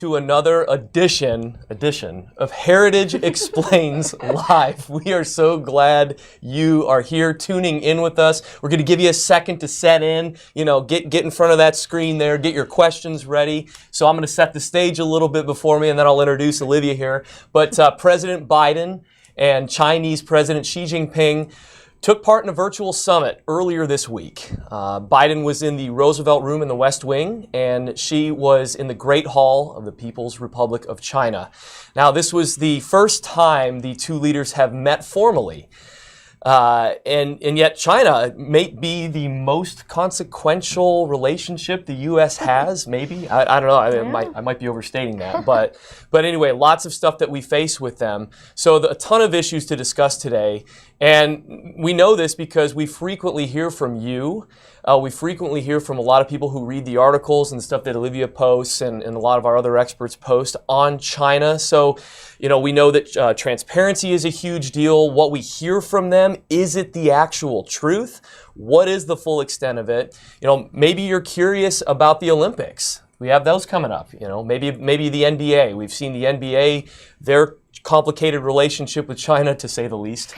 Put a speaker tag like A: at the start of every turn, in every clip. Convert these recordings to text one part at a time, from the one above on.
A: to another edition of Heritage Explains Live. We are so glad you are here tuning in with us. We're going to give you a second to set in, get in front of that screen there, get your questions ready. So I'm going to set the stage a little bit before me, and then I'll introduce Olivia here. But President Biden and Chinese President Xi Jinping took part in a virtual summit earlier this week. Biden was in the Roosevelt Room in the West Wing, and Xi was in the Great Hall of the People's Republic of China. Now, this was the first time the two leaders have met formally. And yet China may be the most consequential relationship the U.S. has, maybe. I don't know. I might be overstating that. But anyway, lots of stuff that we face with them. So a ton of issues to discuss today. And we know this because we frequently hear from you. We frequently hear from a lot of people who read the articles and the stuff that Olivia posts and a lot of our other experts post on China. So, we know that transparency is a huge deal. What we hear from them, is it the actual truth? What is the full extent of it? Maybe you're curious about the Olympics. We have those coming up. Maybe the NBA. We've seen the NBA, their complicated relationship with China, to say the least.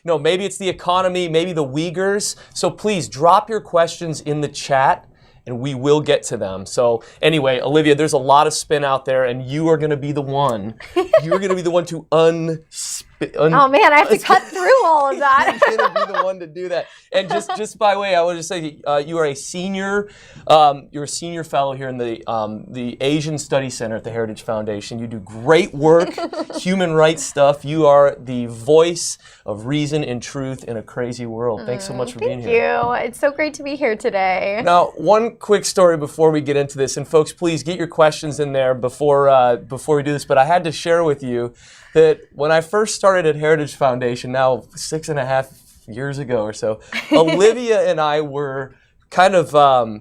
A: Maybe it's the economy, maybe the Uyghurs. So please drop your questions in the chat, and we will get to them. So anyway, Olivia, there's a lot of spin out there, and you are going to be the one. You're going to be the one to
B: oh man, I have to cut through all of that.
A: You're going to be the one to do that. And just by the way, I want to say you are a senior. You're a senior fellow here in the Asian Studies Center at the Heritage Foundation. You do great work, human rights stuff. You are the voice of reason and truth in a crazy world. Thanks so much for being here.
B: Thank you. It's so great to be here today.
A: Now, one quick story before we get into this, and folks, please get your questions in there before we do this. But I had to share with you that when I first started at Heritage Foundation, now 6.5 years ago or so, Olivia and I were kind of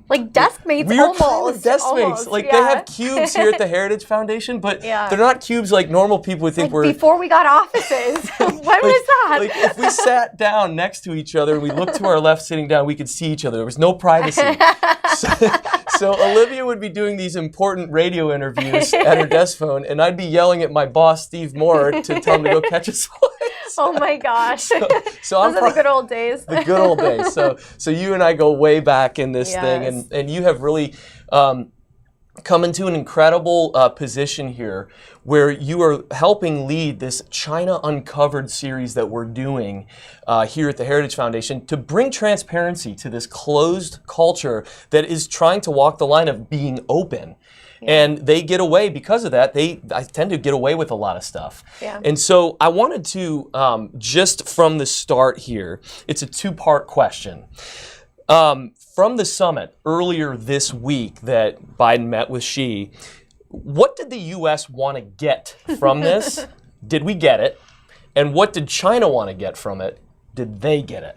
B: like desk mates.
A: We were kind of desk mates. Like they have cubes here at the Heritage Foundation, but they're not cubes like normal people would think were.
B: Before we got offices. When was that?
A: Like if we sat down next to each other and we looked to our left sitting down, we could see each other. There was no privacy. So Olivia would be doing these important radio interviews at her desk phone, and I'd be yelling at my boss, Steve Moore, to tell him to go catch us.
B: Oh my gosh.
A: So
B: Those are the good old days.
A: The good old days. So you and I go way back in this thing, and you have really come into an incredible position here where you are helping lead this China Uncovered series that we're doing here at the Heritage Foundation to bring transparency to this closed culture that is trying to walk the line of being open. And they get away because of that. I tend to get away with a lot of stuff.
B: Yeah.
A: And so I wanted to, just from the start here, it's a two-part question. From the summit earlier this week that Biden met with Xi, what did the U.S. want to get from this? Did we get it? And what did China want to get from it? Did they get it?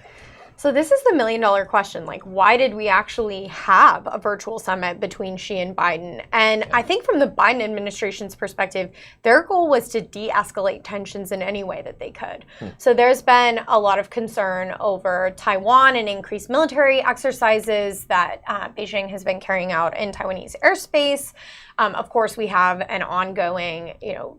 B: So this is the million-dollar question. Like, why did we actually have a virtual summit between Xi and Biden? And I think from the Biden administration's perspective, their goal was to de-escalate tensions in any way that they could. So there's been a lot of concern over Taiwan and increased military exercises that Beijing has been carrying out in Taiwanese airspace. Of course, we have an ongoing,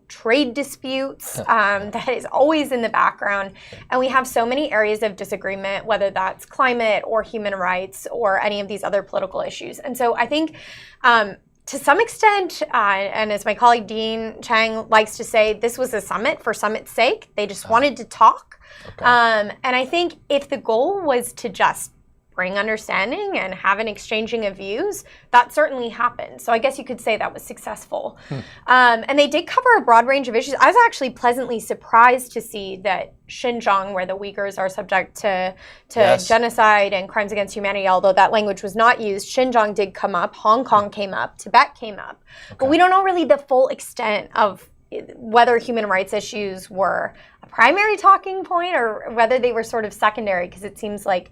B: trade disputes that is always in the background. And we have so many areas of disagreement, whether that's climate or human rights or any of these other political issues. And so I think to some extent, and as my colleague Dean Chang likes to say, this was a summit for summit's sake. They just wanted to talk. Okay. And I think if the goal was to just bring understanding and have an exchanging of views, that certainly happened. So I guess you could say that was successful. And they did cover a broad range of issues. I was actually pleasantly surprised to see that Xinjiang, where the Uyghurs are subject to genocide and crimes against humanity, although that language was not used, Xinjiang did come up, Hong Kong came up, Tibet came up. Okay. But we don't know really the full extent of whether human rights issues were a primary talking point or whether they were sort of secondary, because it seems like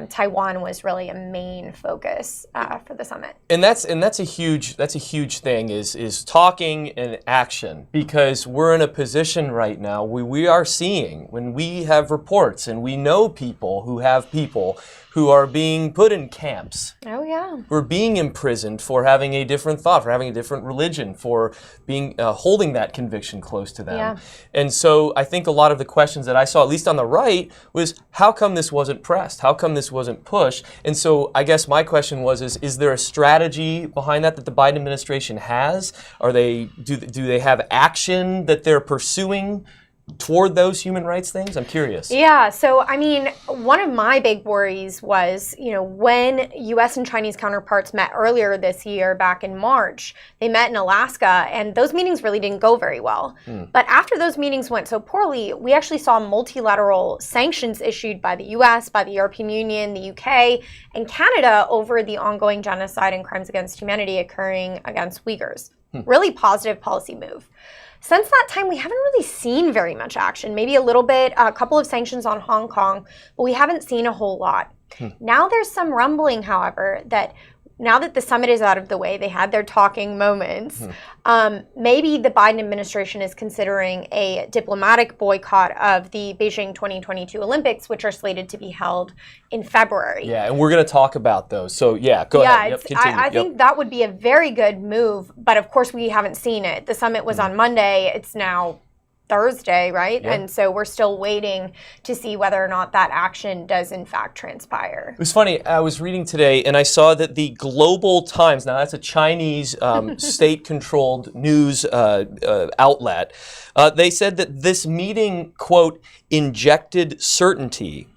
B: Taiwan was really a main focus for the summit.
A: And that's a huge thing is talking and action, because we're in a position right now where we are seeing, when we have reports and we know people who are being put in camps.
B: Oh yeah.
A: We're being imprisoned for having a different thought, for having a different religion, for being holding that conviction close to them.
B: Yeah.
A: And so I think a lot of the questions that I saw, at least on the right, was how come this wasn't pressed? How come this wasn't pushed? And so I guess my question was, is there a strategy behind that the Biden administration has? Do they have action that they're pursuing toward those human rights things? I'm curious.
B: Yeah, so I mean, one of my big worries was, when U.S. and Chinese counterparts met earlier this year, back in March, they met in Alaska, and those meetings really didn't go very well. But after those meetings went so poorly, we actually saw multilateral sanctions issued by the U.S., by the European Union, the U.K., and Canada over the ongoing genocide and crimes against humanity occurring against Uyghurs. Really positive policy move. Since that time, we haven't really seen very much action. Maybe a little bit, a couple of sanctions on Hong Kong, but we haven't seen a whole lot. Now there's some rumbling, however, that now that the summit is out of the way, they had their talking moments, maybe the Biden administration is considering a diplomatic boycott of the Beijing 2022 Olympics, which are slated to be held in February.
A: Yeah, and we're going to talk about those. So yeah, go ahead. Yep, continue.
B: I think that would be a very good move, but of course we haven't seen it. The summit was on Monday. It's now Thursday, right?
A: Yeah.
B: And so we're still waiting to see whether or not that action does in fact transpire.
A: It was funny, I was reading today and I saw that the Global Times, now that's a Chinese state-controlled news outlet, they said that this meeting, quote, injected certainty,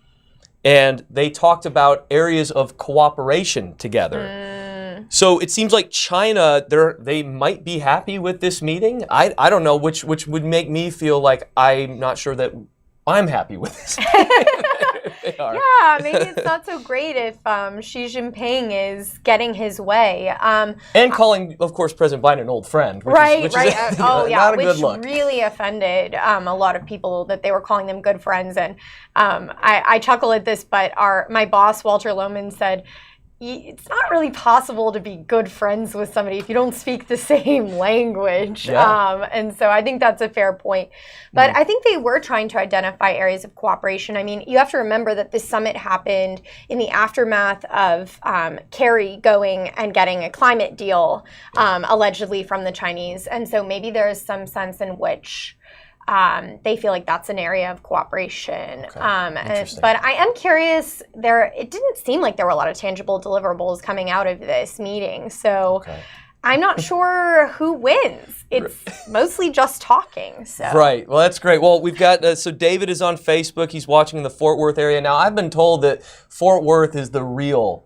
A: and they talked about areas of cooperation together. So it seems like China, they might be happy with this meeting. I don't know, which would make me feel like I'm not sure that I'm happy with this. They are.
B: Yeah, maybe it's not so great if Xi Jinping is getting his way.
A: And calling, of course, President Biden an old friend. Which
B: right.
A: Is,
B: Which
A: good look.
B: Really offended a lot of people that they were calling them good friends. And I chuckle at this, but my boss, Walter Lohman, said, it's not really possible to be good friends with somebody if you don't speak the same language.
A: Yeah.
B: And so I think that's a fair point. But I think they were trying to identify areas of cooperation. I mean, you have to remember that this summit happened in the aftermath of Kerry going and getting a climate deal, allegedly from the Chinese. And so maybe there is some sense in which they feel like that's an area of cooperation.
A: Okay.
B: But I am curious, it didn't seem like there were a lot of tangible deliverables coming out of this meeting. So I'm not sure who wins. It's mostly just talking. So.
A: Right. Well, that's great. Well, we've got, so David is on Facebook. He's watching in the Fort Worth area. Now, I've been told that Fort Worth is the real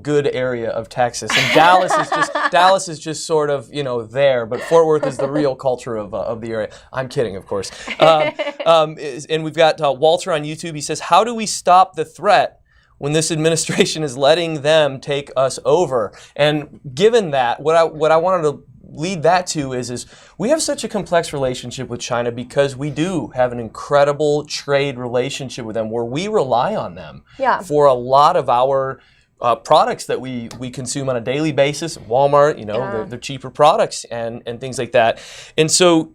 A: good area of Texas, and Dallas is just sort of there, but Fort Worth is the real culture of the area. I'm kidding, of course. And we've got Walter on YouTube. He says, "How do we stop the threat when this administration is letting them take us over?" And given that, what I wanted to lead that to is we have such a complex relationship with China because we do have an incredible trade relationship with them where we rely on them for a lot of our products that we consume on a daily basis. Walmart, they're cheaper products and things like that. And so,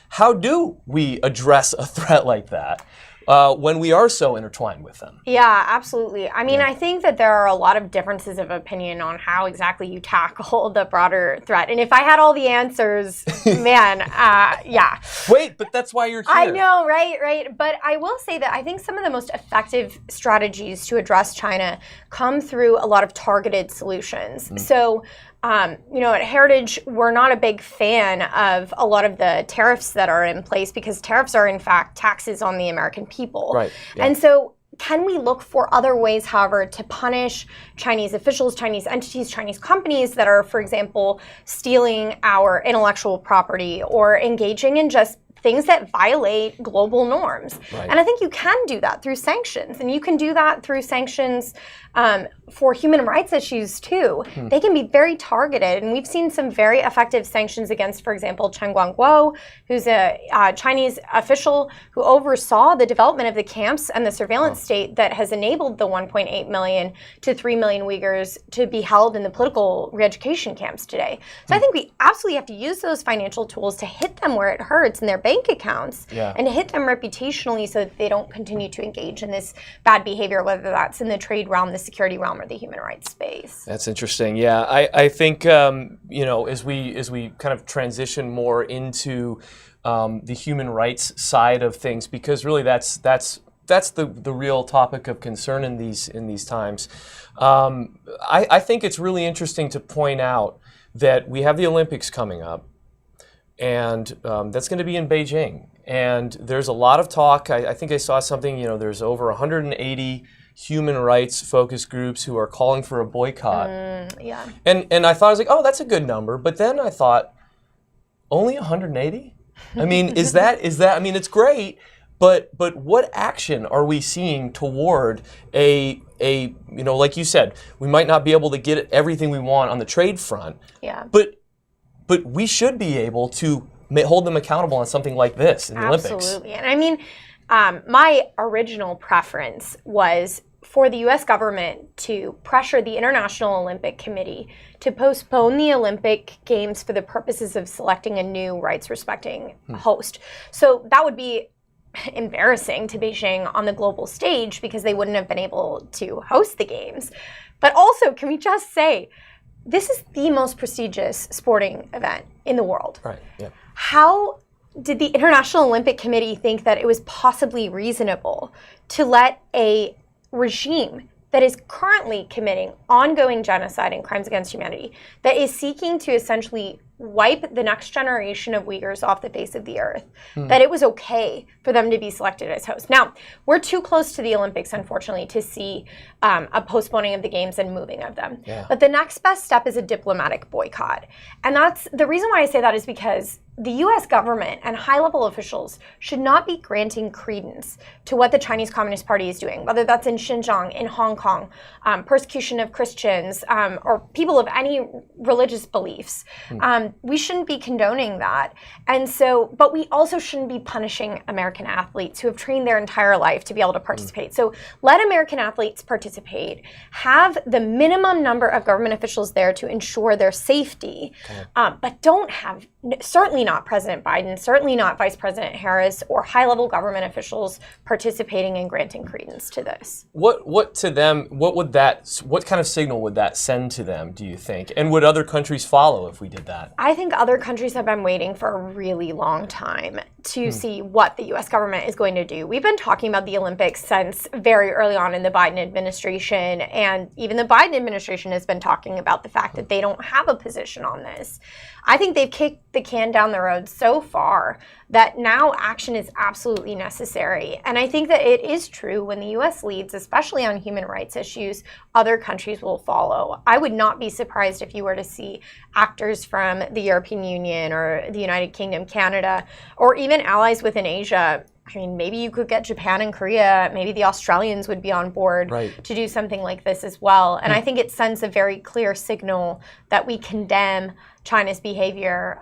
A: how do we address a threat like that when we are so intertwined with them?
B: Yeah, absolutely. I mean, I think that there are a lot of differences of opinion on how exactly you tackle the broader threat. And if I had all the answers, man, yeah.
A: Wait, but that's why you're here.
B: I know, right? But I will say that I think some of the most effective strategies to address China come through a lot of targeted solutions. So, at Heritage, we're not a big fan of a lot of the tariffs that are in place because tariffs are, in fact, taxes on the American people.
A: Right. Yeah.
B: And so can we look for other ways, however, to punish Chinese officials, Chinese entities, Chinese companies that are, for example, stealing our intellectual property or engaging in just things that violate global norms.
A: Right.
B: And I think you can do that through sanctions, and you can do that through sanctions for human rights issues too. They can be very targeted, and we've seen some very effective sanctions against, for example, Chen Guangguo, who's a Chinese official who oversaw the development of the camps and the surveillance state that has enabled the 1.8 million to 3 million Uyghurs to be held in the political re-education camps today. So I think we absolutely have to use those financial tools to hit them where it hurts in their bank accounts, and to hit them reputationally so that they don't continue to engage in this bad behavior, whether that's in the trade realm, the security realm, or the human rights space.
A: That's interesting. Yeah, I think as we kind of transition more into the human rights side of things, because really that's the real topic of concern in these times. I think it's really interesting to point out that we have the Olympics coming up, and that's going to be in Beijing. And there's a lot of talk. I think I saw something. There's over 180 human rights focus groups who are calling for a boycott. And I thought, I was like, oh, that's a good number. But then I thought, only 180? I mean, is that? I mean, it's great. But what action are we seeing toward a like you said, we might not be able to get everything we want on the trade front. But we should be able to hold them accountable on something like this in the Olympics.
B: Absolutely. And I mean, my original preference was for the U.S. government to pressure the International Olympic Committee to postpone the Olympic Games for the purposes of selecting a new rights-respecting host. So that would be embarrassing to Beijing on the global stage because they wouldn't have been able to host the games. But also, can we just say, this is the most prestigious sporting event in the world.
A: Right. Yeah.
B: How did the International Olympic Committee think that it was possibly reasonable to let a regime that is currently committing ongoing genocide and crimes against humanity, that is seeking to essentially wipe the next generation of Uyghurs off the face of the earth, that it was okay for them to be selected as hosts? Now, we're too close to the Olympics, unfortunately, to see a postponing of the games and moving of them. But the next best step is a diplomatic boycott. And that's the reason why I say that is because the U.S. government and high-level officials should not be granting credence to what the Chinese Communist Party is doing, whether that's in Xinjiang, in Hong Kong, persecution of Christians, or people of any religious beliefs. We shouldn't be condoning that. And so, but we also shouldn't be punishing American athletes who have trained their entire life to be able to participate. So let American athletes participate, have the minimum number of government officials there to ensure their safety, but don't have, certainly not President Biden, certainly not Vice President Harris, or high-level government officials participating and granting credence to this.
A: What to them? What kind of signal would that send to them, do you think? And would other countries follow if we did that?
B: I think other countries have been waiting for a really long time to see what the U.S. government is going to do. We've been talking about the Olympics since very early on in the Biden administration, and even the Biden administration has been talking about the fact that they don't have a position on this. I think they've kicked the can down the road so far that now action is absolutely necessary. And I think that it is true when the U.S. leads, especially on human rights issues, other countries will follow. I would not be surprised if you were to see actors from the European Union or the United Kingdom, Canada, or even allies within Asia. I mean, maybe you could get Japan and Korea, maybe the Australians would be on board to do something like this as well. And I think it sends a very clear signal that we condemn China's behavior,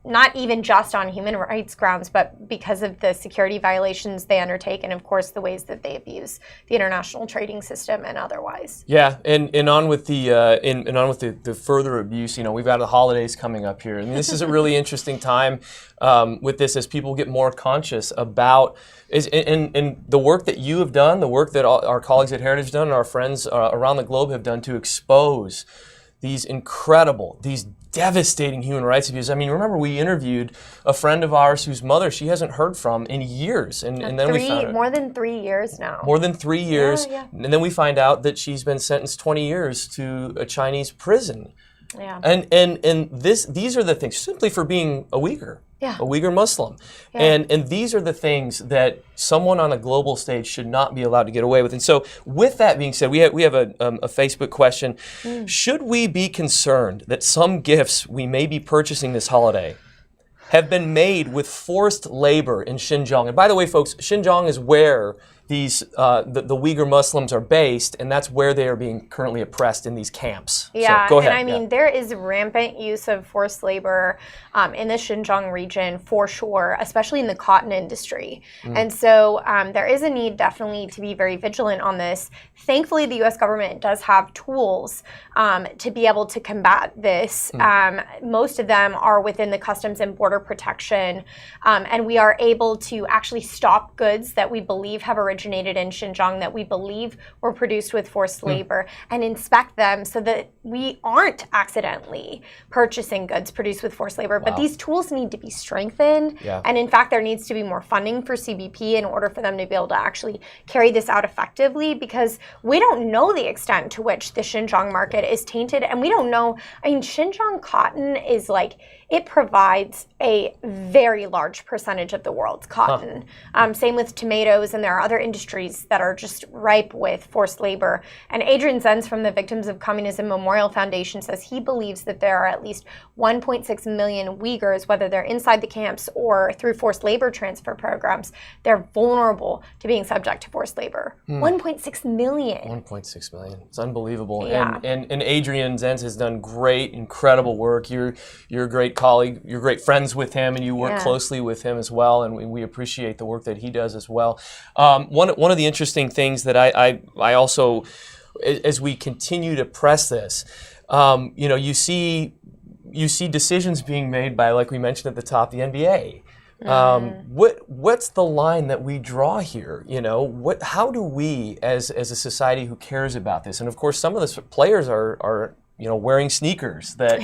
B: not even just on human rights grounds, but because of the security violations they undertake, and of course the ways that they abuse the international trading system and otherwise. Yeah,
A: and on with the further abuse. We've got the holidays coming up here, and this is a really interesting time with this as people get more conscious about and the work that you have done, the work that our colleagues at Heritage have done, and our friends around the globe have done to expose these devastating human rights abuses. I mean, remember we interviewed a friend of ours whose mother she hasn't heard from in years, and then we found out
B: more than 3 years now.
A: More than 3 years, and then we find out that she's been sentenced 20 years to a Chinese prison.
B: Yeah.
A: And these are the things simply for being a Uyghur. A Uyghur Muslim. And these are the things that someone on a global stage should not be allowed to get away with. And so with that being said, we have a Facebook question. Should we be concerned that some gifts we may be purchasing this holiday have been made with forced labor in Xinjiang. And by the way, folks, Xinjiang is where these the Uyghur Muslims are based, and that's where they are being currently oppressed in these camps.
B: Yeah,
A: so, go ahead.
B: And I mean, there is rampant use of forced labor in the Xinjiang region for sure, especially in the cotton industry. And so there is a need definitely to be very vigilant on this. Thankfully, the U.S. government does have tools to be able to combat this. Most of them are within the Customs and Border Protection, and we are able to actually stop goods that we believe have originated in Xinjiang, that we believe were produced with forced labor, and inspect them so that we aren't accidentally purchasing goods produced with forced labor. But these tools need to be strengthened. And in fact, there needs to be more funding for CBP in order for them to be able to actually carry this out effectively, because we don't know the extent to which the Xinjiang market is tainted. And we don't know, I mean, Xinjiang cotton is like, it provides a very large percentage of the world's cotton. Same with tomatoes, and there are other industries that are just ripe with forced labor. And Adrian Zenz from the Victims of Communism Memorial Foundation says he believes that there are at least 1.6 million Uyghurs, whether they're inside the camps or through forced labor transfer programs, they're vulnerable to being subject to forced labor. 1.6 million.
A: 1.6 million. It's unbelievable.
B: Yeah.
A: And Adrian Zenz has done great, incredible work. You're a great colleague. You're great friends with him, and you work closely with him as well. And we appreciate the work that he does as well. One of the interesting things that I also, as we continue to press this, you see decisions being made by, like we mentioned at the top, the NBA. What's the line that we draw here? How do we, as a society who cares about this, and of course some of the players are wearing sneakers that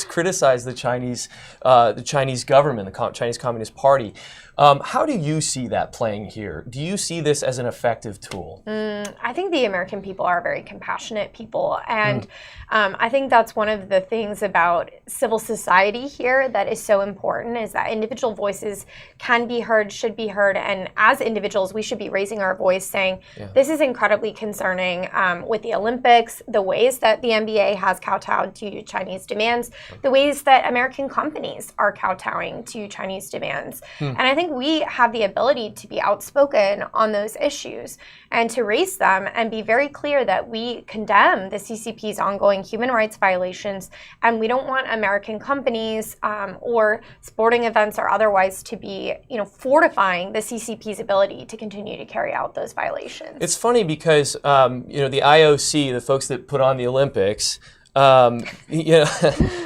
A: criticize the Chinese government, the Chinese Communist Party. How do you see that playing here? Do you see this as an effective tool?
B: I think the American people are very compassionate people, and I think that's one of the things about civil society here that is so important, is that individual voices can be heard, should be heard, and as individuals we should be raising our voice saying, this is incredibly concerning with the Olympics, the ways that the NBA has kowtowed to Chinese demands, the ways that American companies are kowtowing to Chinese demands. And I think we have the ability to be outspoken on those issues and to raise them and be very clear that we condemn the CCP's ongoing human rights violations, and we don't want American companies or sporting events or otherwise to be, fortifying the CCP's ability to continue to carry out those violations.
A: It's funny because, the IOC, the folks that put on the Olympics,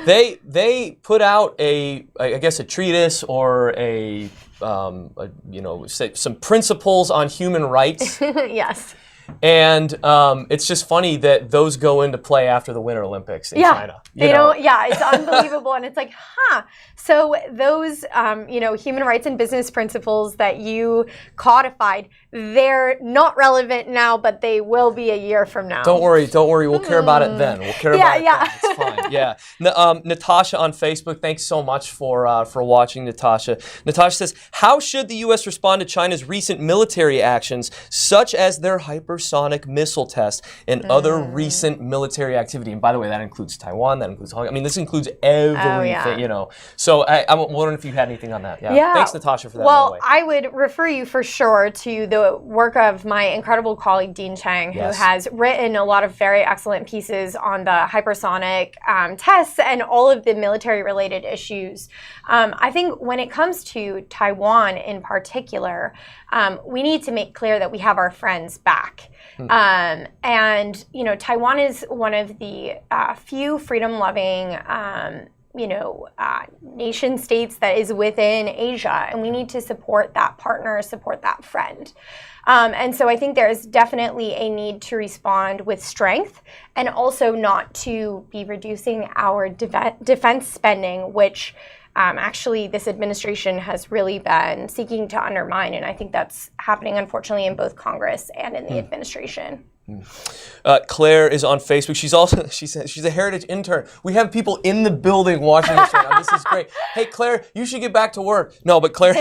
A: they put out a treatise or some principles on human rights.
B: Yes.
A: And it's just funny that those go into play after the Winter Olympics in China.
B: It's unbelievable. And it's like, so those, human rights and business principles that you codified, they're not relevant now, but they will be a year from now.
A: Don't worry. We'll care about it then. We'll care about it then. It's fine. Yeah. Natasha on Facebook, thanks so much for watching, Natasha. Natasha says, how should the U.S. respond to China's recent military actions, such as their hypersonic missile test and other recent military activity? And by the way, that includes Taiwan, that includes Hong Kong. I mean, this includes everything, So I'm wondering if you had anything on that. Yeah. Thanks, Natasha, for that.
B: Well, by the way, I would refer you for sure to the work of my incredible colleague, Dean Chang, who has written a lot of very excellent pieces on the hypersonic tests and all of the military-related issues. I think when it comes to Taiwan in particular, we need to make clear that we have our friends back. And, Taiwan is one of the few freedom-loving nation states that is within Asia, and we need to support that partner, support that friend. And so I think there is definitely a need to respond with strength and also not to be reducing our defense spending, which actually this administration has really been seeking to undermine. And I think that's happening, unfortunately, in both Congress and in the administration.
A: Claire is on Facebook. She says she's a heritage intern. We have people in the building watching this right now. This is great. Hey, Claire, you should get back to work. No, but Claire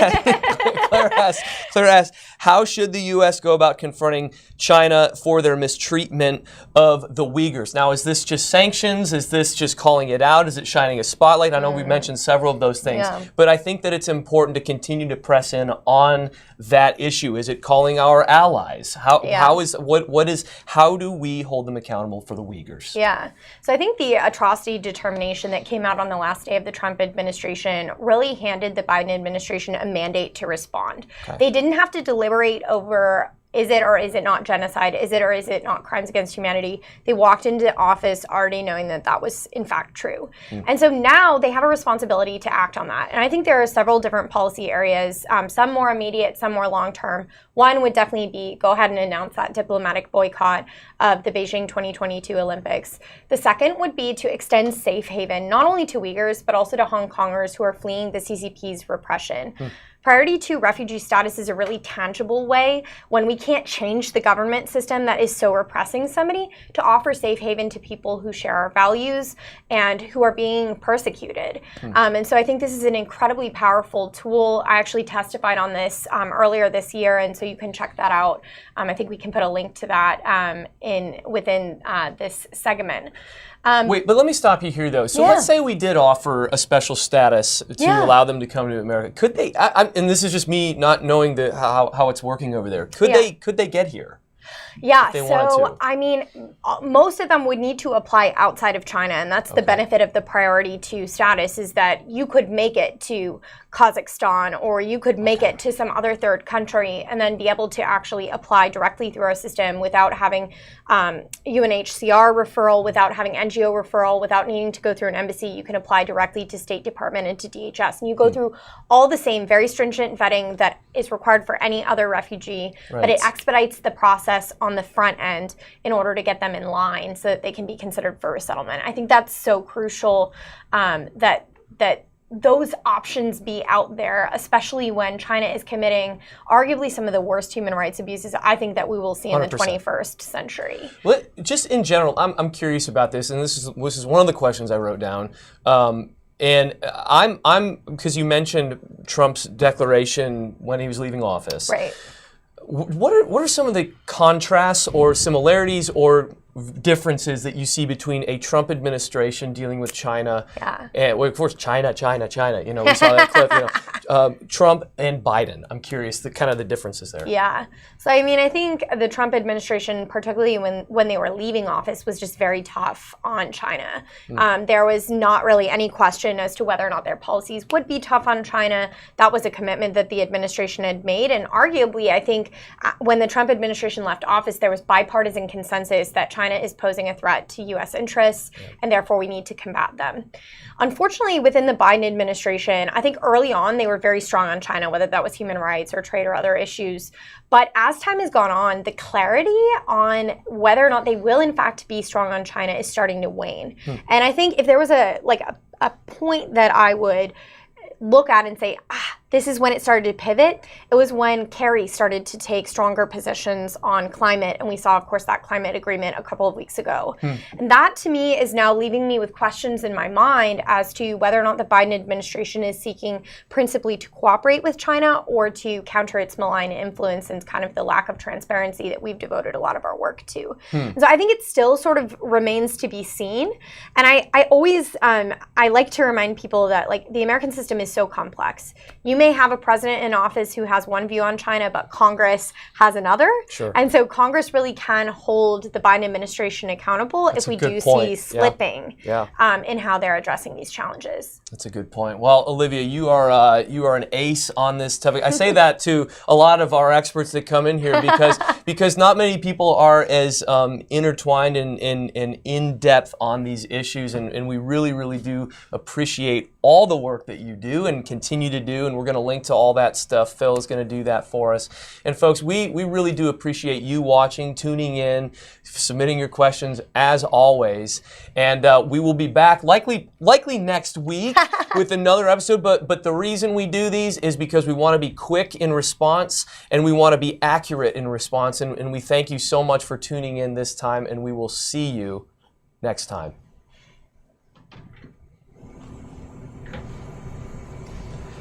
A: Claire asks, how should the U.S. go about confronting China for their mistreatment of the Uyghurs? Now, is this just sanctions? Is this just calling it out? Is it shining a spotlight? I know we've mentioned several of those things, but I think that it's important to continue to press in on that issue. Is it calling our allies? How do we hold them accountable for the Uyghurs?
B: Yeah. So I think the atrocity determination that came out on the last day of the Trump administration really handed the Biden administration a mandate to respond. Okay. They didn't have to deliberate over, is it or is it not genocide? Is it or is it not crimes against humanity? They walked into office already knowing that that was in fact true. And so now they have a responsibility to act on that. And I think there are several different policy areas, some more immediate, some more long-term. One would definitely be go ahead and announce that diplomatic boycott of the Beijing 2022 Olympics. The second would be to extend safe haven, not only to Uyghurs, but also to Hong Kongers who are fleeing the CCP's repression. Priority 2 refugee status is a really tangible way when we can't change the government system that is so repressing somebody to offer safe haven to people who share our values and who are being persecuted. And so I think this is an incredibly powerful tool. I actually testified on this earlier this year, and so you can check that out. I think we can put a link to that within this segment.
A: Wait, but let me stop you here, though. So let's say we did offer a special status to allow them to come to America. Could they? And this is just me not knowing how it's working over there. Could they get here?
B: Yeah, so I mean, most of them would need to apply outside of China, and that's the benefit of the priority 2 status, is that you could make it to Kazakhstan or you could make it to some other third country and then be able to actually apply directly through our system without having UNHCR referral, without having NGO referral, without needing to go through an embassy. You can apply directly to State Department and to DHS, and you go through all the same very stringent vetting that is required for any other refugee, but it expedites the process on the front end in order to get them in line so that they can be considered for resettlement. I think that's so crucial that those options be out there, especially when China is committing arguably some of the worst human rights abuses I think that we will see in 100%. The 21st century.
A: Well, just in general, I'm curious about this, and this is one of the questions I wrote down. And I'm because you mentioned Trump's declaration when he was leaving office.
B: Right.
A: What are some of the contrasts or similarities or differences that you see between a Trump administration dealing with China, and well, of course China, you know, we saw that clip, you know, Trump and Biden? I'm curious the differences there.
B: Yeah, so I mean, I think the Trump administration, particularly when they were leaving office, was just very tough on China. There was not really any question as to whether or not their policies would be tough on China. That was a commitment that the administration had made, and arguably, I think when the Trump administration left office, there was bipartisan consensus that China is posing a threat to U.S. interests, and therefore we need to combat them. Unfortunately, within the Biden administration, I think early on they were very strong on China, whether that was human rights or trade or other issues. But as time has gone on, the clarity on whether or not they will in fact be strong on China is starting to wane. And I think if there was a point that I would look at and say, this is when it started to pivot, it was when Kerry started to take stronger positions on climate, and we saw, of course, that climate agreement a couple of weeks ago. And that, to me, is now leaving me with questions in my mind as to whether or not the Biden administration is seeking principally to cooperate with China or to counter its malign influence and kind of the lack of transparency that we've devoted a lot of our work to. And so I think it still sort of remains to be seen. And I always, I like to remind people that, like, the American system is so complex. You may have a president in office who has one view on China, but Congress has another.
A: Sure.
B: And so Congress really can hold the Biden administration accountable if we do see slipping in how they're addressing these challenges. That's
A: a good point. Well, Olivia, you are an ace on this topic. I say that to a lot of our experts that come in here because not many people are as intertwined and in depth on these issues, and we really, really do appreciate all the work that you do and continue to do, and we're going to link to all that stuff. Phil is going to do that for us. And folks, we really do appreciate you watching, tuning in, submitting your questions as always. And we will be back likely next week with another episode. But the reason we do these is because we want to be quick in response and we want to be accurate in response. And we thank you so much for tuning in this time, and we will see you next time.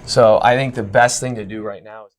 A: So I think the best thing to do right now is